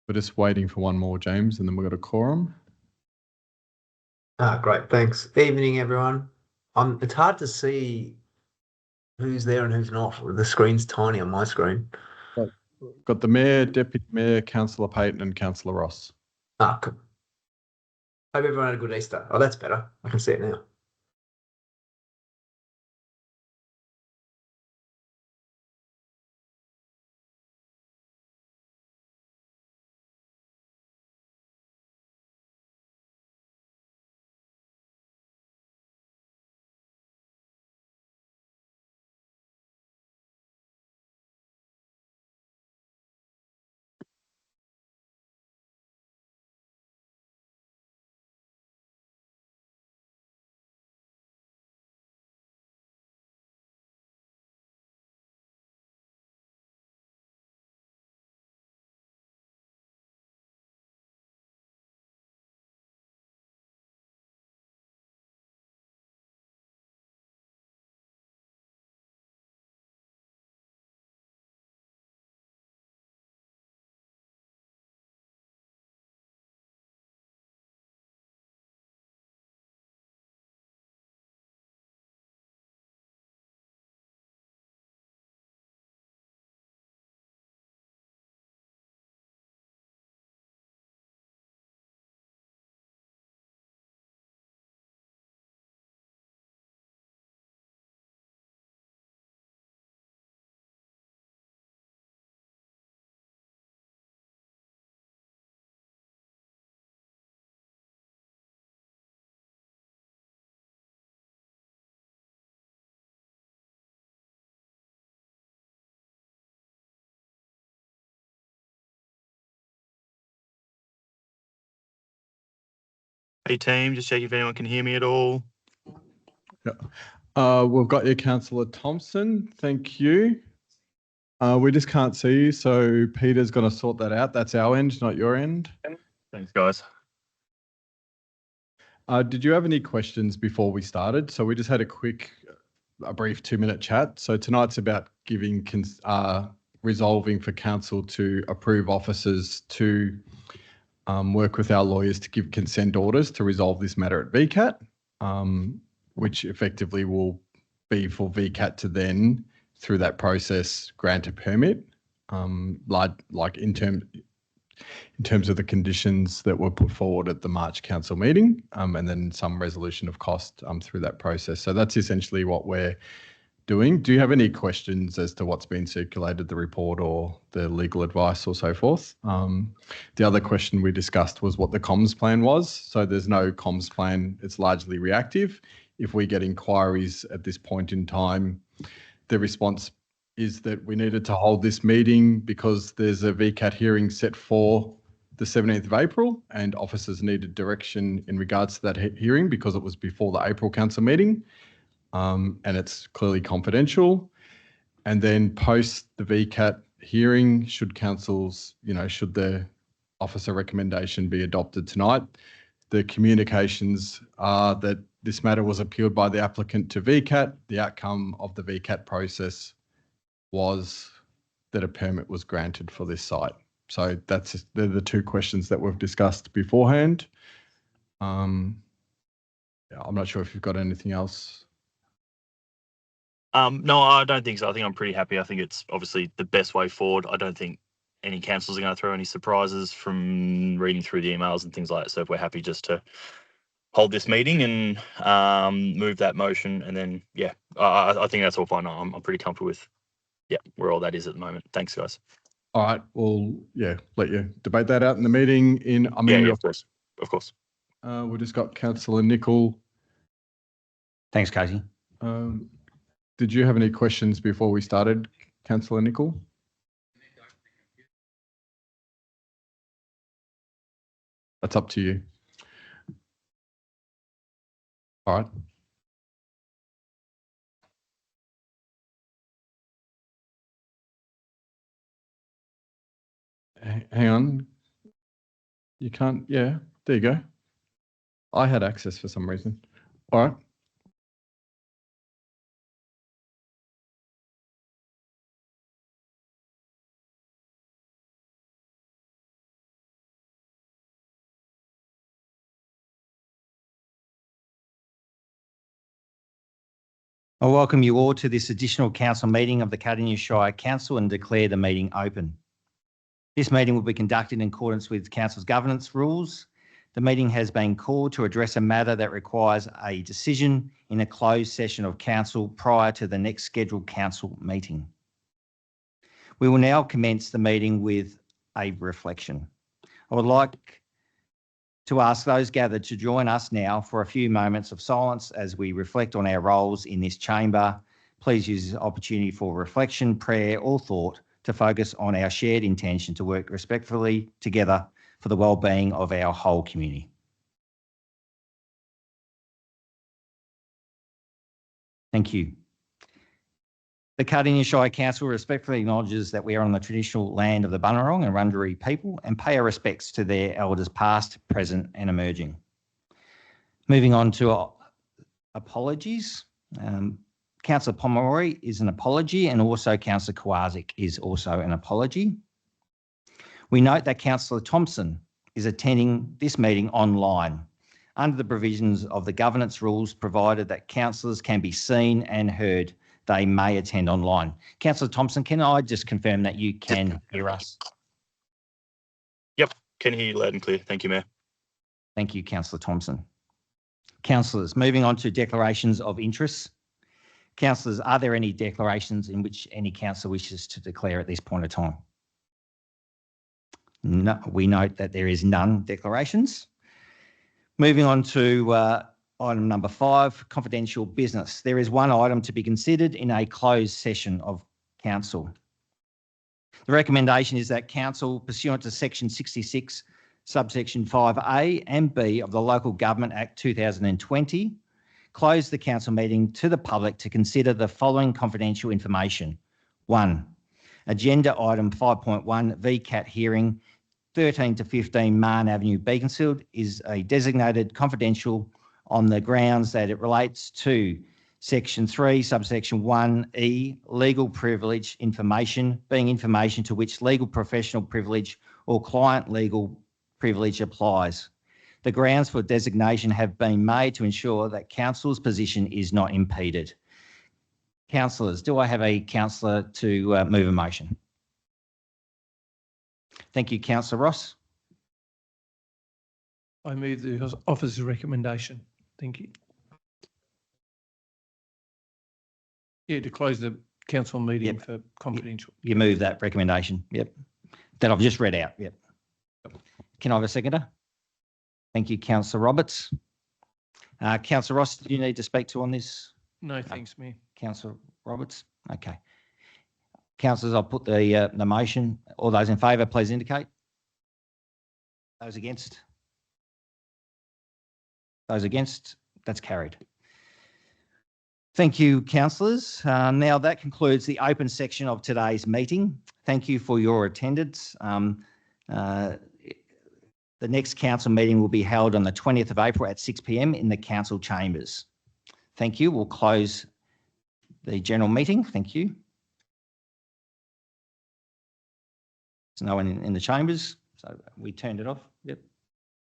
We're just waiting for one more, James, and then we've got a quorum. Great, thanks. Evening, everyone. It's hard to see who's there and who's not. The screen's tiny on my screen. Got the Mayor, Deputy Mayor, Councillor Payton and Councillor Ross. Cool. Hope everyone had a good Easter. Oh, that's better. I can see it now. Hey team, just check if anyone can hear me at all. Yeah. We've got you, Councillor Thompson. Thank you. We just can't see you, so Peter's going to sort that out. That's our end, not your end. Thanks, guys. Did you have any questions before we started? So we just had a brief 2-minute chat. So tonight's about resolving for council to approve officers to work with our lawyers to give consent orders to resolve this matter at VCAT, which effectively will be for VCAT to then, through that process, grant a permit, like in terms of the conditions that were put forward at the March council meeting, and then some resolution of cost through that process. So that's essentially what we're doing. Do you have any questions as to what's been circulated, the report or the legal advice or so forth? The other question we discussed was what the comms plan was. So there's no comms plan. It's largely reactive. If we get inquiries at this point in time, the response is that we needed to hold this meeting because there's a VCAT hearing set for the 17th of April and officers needed direction in regards to that hearing because it was before the April council meeting. And it's clearly confidential. And then post the VCAT hearing, should the officer recommendation be adopted tonight, the communications are that this matter was appealed by the applicant to VCAT. The outcome of the VCAT process was that a permit was granted for this site. So they're the two questions that we've discussed beforehand. I'm not sure if you've got anything else. No, I don't think so. I think I'm pretty happy. I think it's obviously the best way forward. I don't think any councils are going to throw any surprises from reading through the emails and things like that. So if we're happy just to hold this meeting and move that motion, and then I think that's all fine. I'm pretty comfortable with where all that is at the moment. Thanks, guys. All right. Well, let you debate that out in the meeting. Of course. We just got Councillor Nicol. Thanks, Casey. Did you have any questions before we started, Councillor Nicol? That's up to you. All right. Hang on. You can't. Yeah, there you go. I had access for some reason. All right. I welcome you all to this additional council meeting of the Cardinia Shire Council and declare the meeting open. This meeting will be conducted in accordance with Council's governance rules. The meeting has been called to address a matter that requires a decision in a closed session of Council prior to the next scheduled Council meeting. We will now commence the meeting with a reflection. I would like to ask those gathered to join us now for a few moments of silence as we reflect on our roles in this chamber. Please use this opportunity for reflection, prayer or thought to focus on our shared intention to work respectfully together for the well-being of our whole community. Thank you. The Cardinia Shire Council respectfully acknowledges that we are on the traditional land of the Bunurong and Wurundjeri people and pay our respects to their elders past, present and emerging. Moving on to apologies. Councillor Pomeroy is an apology and also Councillor Kowaczyk is also an apology. We note that Councillor Thompson is attending this meeting online under the provisions of the governance rules, provided that councillors can be seen and heard. They may attend online. Councillor Thompson, can I just confirm that you can hear us? Yep, can hear you loud and clear. Thank you, Mayor. Thank you, Councillor Thompson. Councillors, moving on to declarations of interest. Councillors, are there any declarations in which any councillor wishes to declare at this point of time? No, we note that there is none declarations. Moving on to item number 5, confidential business. There is one item to be considered in a closed session of council. The recommendation is that council, pursuant to section 66, subsection 5A and B of the Local Government Act 2020, close the council meeting to the public to consider the following confidential information. 1. Agenda item 5.1 VCAT hearing 13 to 15 Marn Avenue, Beaconsfield is a designated confidential on the grounds that it relates to section 3, subsection 1E, legal privilege information, being information to which legal professional privilege or client legal privilege applies. The grounds for designation have been made to ensure that council's position is not impeded. Councillors, do I have a councillor to move a motion? Thank you, Councillor Ross. I move the officer's recommendation. Thank you. Yeah, to close the council meeting for confidential. You move that recommendation. Yep. That I've just read out. Yep. Can I have a seconder? Thank you, Councillor Roberts. Councillor Ross, do you need to speak to on this? No, thanks, Mayor. Councillor Roberts? Okay. Councillors, I'll put the motion. All those in favour, please indicate. Those against? Those against? That's carried. Thank you, councillors. Now that concludes the open section of today's meeting. Thank you for your attendance. The next council meeting will be held on the 20th of April at 6 p.m. in the council chambers. Thank you. We'll close the general meeting. Thank you. There's no one in the chambers, so we turned it off. Yep.